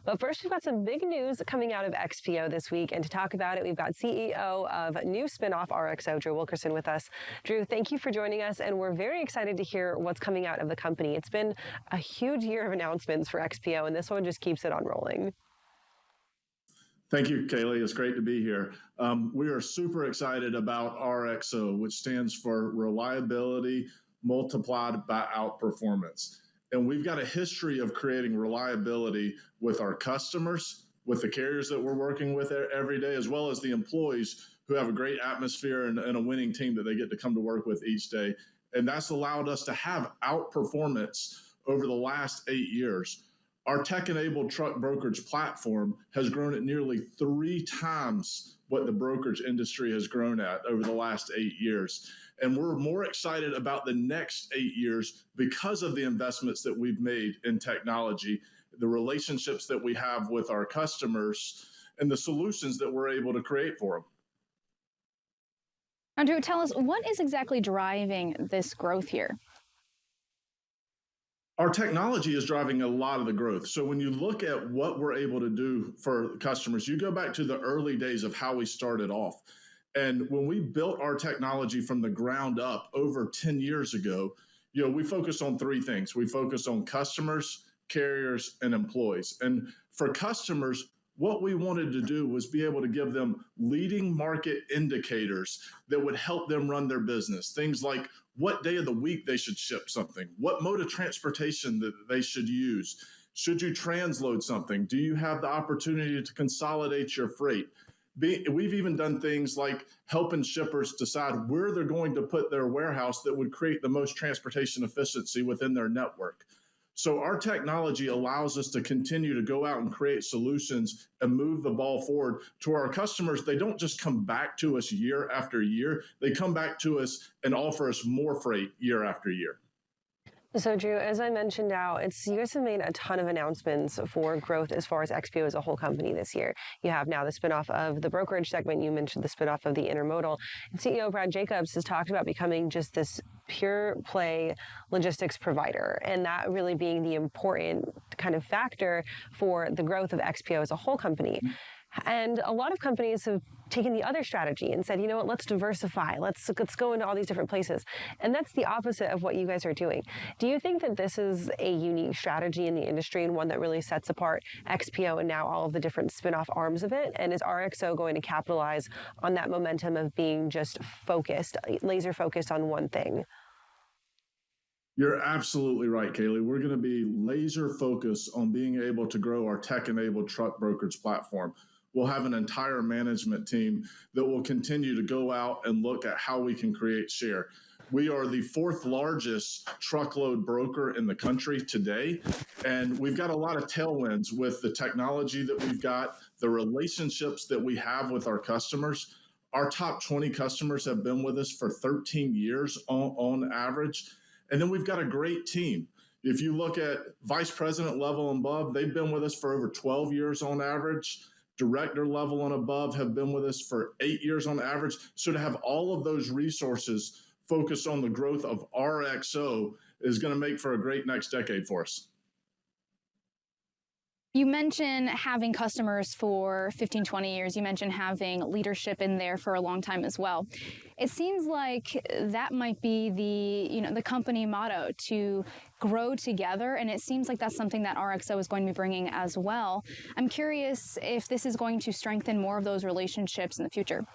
But first, we've got some big news coming out of XPO this week. And to talk about it, we've got CEO of new spinoff RXO, Drew Wilkerson, with us. Drew, thank you for joining us. And we're very excited to hear what's coming out of the company. It's been a huge year of announcements for XPO, and this one just keeps it on rolling. Thank you, Kaylee. It's great to be here. We are super excited about RXO, which stands for Reliability Multiplied by Outperformance. And we've got a history of creating reliability with our customers, with the carriers that we're working with every day, as well as the employees who have a great atmosphere and a winning team that they get to come to work with each day. And that's allowed us to have outperformance over the last 8 years. Our tech-enabled truck brokerage platform has grown at nearly 3 times what the brokerage industry has grown at over the last 8 years. And we're more excited about the next 8 years because of the investments that we've made in technology, the relationships that we have with our customers, and the solutions that we're able to create for them. Andrew, tell us, what is exactly driving this growth here? Our technology is driving a lot of the growth. So when you look at what we're able to do for customers, you go back to the early days of how we started off. And when we built our technology from the ground up over 10 years ago, we focused on 3 things. We focused on customers, carriers, and employees. And for customers, what we wanted to do was be able to give them leading market indicators that would help them run their business. Things like what day of the week they should ship something, what mode of transportation that they should use. Should you transload something? Do you have the opportunity to consolidate your freight? We've even done things like helping shippers decide where they're going to put their warehouse that would create the most transportation efficiency within their network. So our technology allows us to continue to go out and create solutions and move the ball forward to our customers. They don't just come back to us year after year. They come back to us and offer us more freight year after year. So, Drew, as I mentioned now, you guys have made a ton of announcements for growth as far as XPO as a whole company this year. You have now the spinoff of the brokerage segment. You mentioned the spinoff of the intermodal. And CEO Brad Jacobs has talked about becoming just this pure play logistics provider, and that really being the important kind of factor for the growth of XPO as a whole company. And a lot of companies have taken the other strategy and said, you know what, let's diversify. Let's go into all these different places. And that's the opposite of what you guys are doing. Do you think that this is a unique strategy in the industry and one that really sets apart XPO and now all of the different spin-off arms of it? And is RXO going to capitalize on that momentum of being just focused, laser focused on one thing? You're absolutely right, Kaylee. We're going to be laser focused on being able to grow our tech-enabled truck brokerage platform. We'll have an entire management team that will continue to go out and look at how we can create share. We are the 4th largest truckload broker in the country today, and we've got a lot of tailwinds with the technology that we've got, the relationships that we have with our customers. Our top 20 customers have been with us for 13 years on average, and then we've got a great team. If you look at vice president level and above, they've been with us for over 12 years on average. Director level and above have been with us for 8 years on average. So to have all of those resources focused on the growth of RXO is going to make for a great next decade for us. You mentioned having customers for 15, 20 years. You mentioned having leadership in there for a long time as well. It seems like that might be the company motto, to grow together, and it seems like that's something that RXO is going to be bringing as well. I'm curious if this is going to strengthen more of those relationships in the future.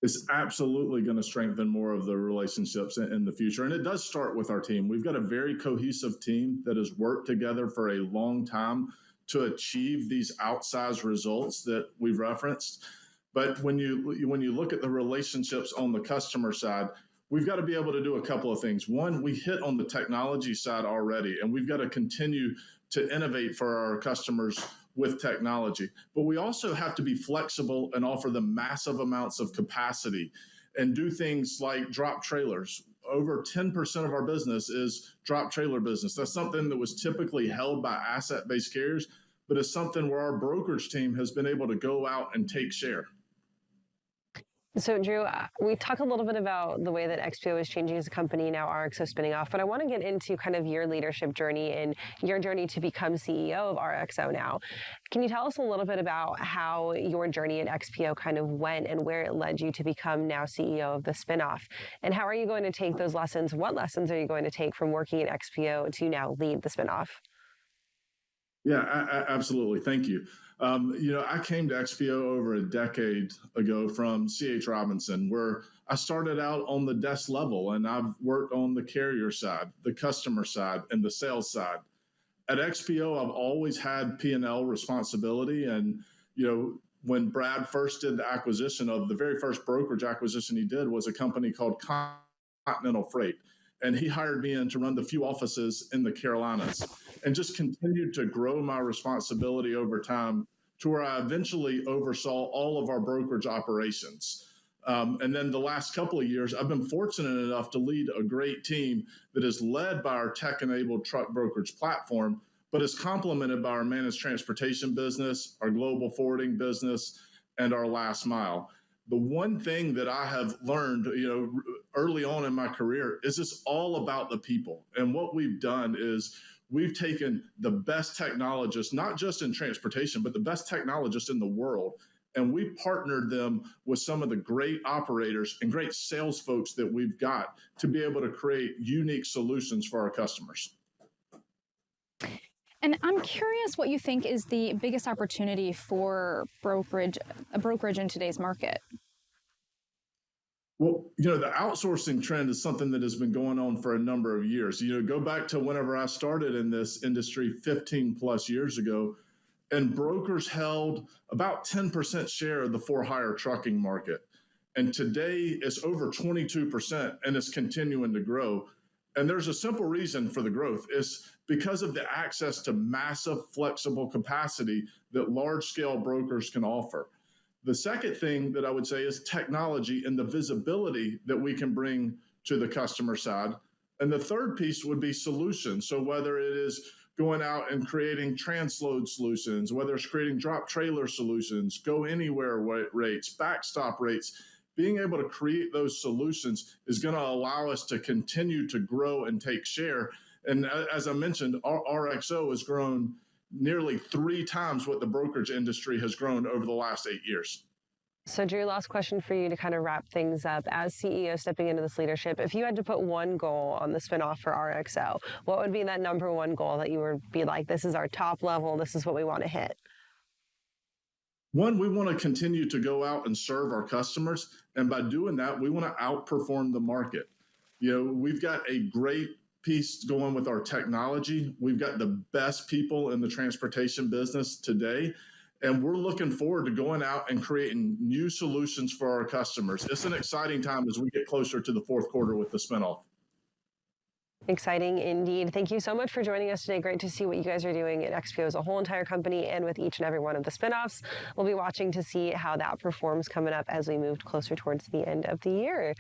It's absolutely going to strengthen more of the relationships in the future. And it does start with our team. We've got a very cohesive team that has worked together for a long time to achieve these outsized results that we've referenced. But when you look at the relationships on the customer side, we've got to be able to do a couple of things. One, we hit on the technology side already, and we've got to continue to innovate for our customers with technology. But we also have to be flexible and offer them massive amounts of capacity and do things like drop trailers. Over 10% of our business is drop trailer business. That's something that was typically held by asset-based carriers, but it's something where our brokerage team has been able to go out and take share. So, Drew, we talked a little bit about the way that XPO is changing as a company, now RXO spinning off, but I want to get into kind of your leadership journey and your journey to become CEO of RXO now. Can you tell us a little bit about how your journey at XPO kind of went and where it led you to become now CEO of the spinoff? And how are you going to take those lessons? What lessons are you going to take from working at XPO to now lead the spinoff? Yeah, absolutely. Thank you. I came to XPO over a decade ago from CH Robinson, where I started out on the desk level, and I've worked on the carrier side, the customer side, and the sales side. At XPO, I've always had P&L responsibility, and when Brad first did the acquisition of the very first brokerage acquisition he did was a company called Continental Freight. And he hired me in to run the few offices in the Carolinas and just continued to grow my responsibility over time to where I eventually oversaw all of our brokerage operations. And then the last couple of years, I've been fortunate enough to lead a great team that is led by our tech-enabled truck brokerage platform, but is complemented by our managed transportation business, our global forwarding business, and our last mile. The one thing that I have learned, early on in my career is it's all about the people. And what we've done is we've taken the best technologists, not just in transportation, but the best technologists in the world, and we partnered them with some of the great operators and great sales folks that we've got to be able to create unique solutions for our customers. And I'm curious what you think is the biggest opportunity for a brokerage in today's market. Well, the outsourcing trend is something that has been going on for a number of years. Go back to whenever I started in this industry 15 plus years ago, and brokers held about 10% share of the for-hire trucking market. And today it's over 22% and it's continuing to grow. And there's a simple reason for the growth. It's because of the access to massive flexible capacity that large-scale brokers can offer. The second thing that I would say is technology and the visibility that we can bring to the customer side. And the third piece would be solutions. So whether it is going out and creating transload solutions, whether it's creating drop trailer solutions, go anywhere rates, backstop rates, being able to create those solutions is going to allow us to continue to grow and take share. And as I mentioned, our RXO has grown nearly 3 times what the brokerage industry has grown over the last 8 years. So, Drew, last question for you to kind of wrap things up. As CEO stepping into this leadership, if you had to put one goal on the spinoff for RXO, what would be that number one goal that you would be like, this is our top level, this is what we want to hit? One, we want to continue to go out and serve our customers. And by doing that, we want to outperform the market. We've got a great piece going with our technology. We've got the best people in the transportation business today. And we're looking forward to going out and creating new solutions for our customers. It's an exciting time as we get closer to the fourth quarter with the spinoff. Exciting indeed. Thank you so much for joining us today. Great to see what you guys are doing at XPO as a whole entire company and with each and every one of the spinoffs. We'll be watching to see how that performs coming up as we move closer towards the end of the year.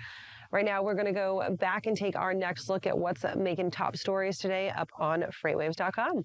Right now, we're going to go back and take our next look at what's making top stories today up on freightwaves.com.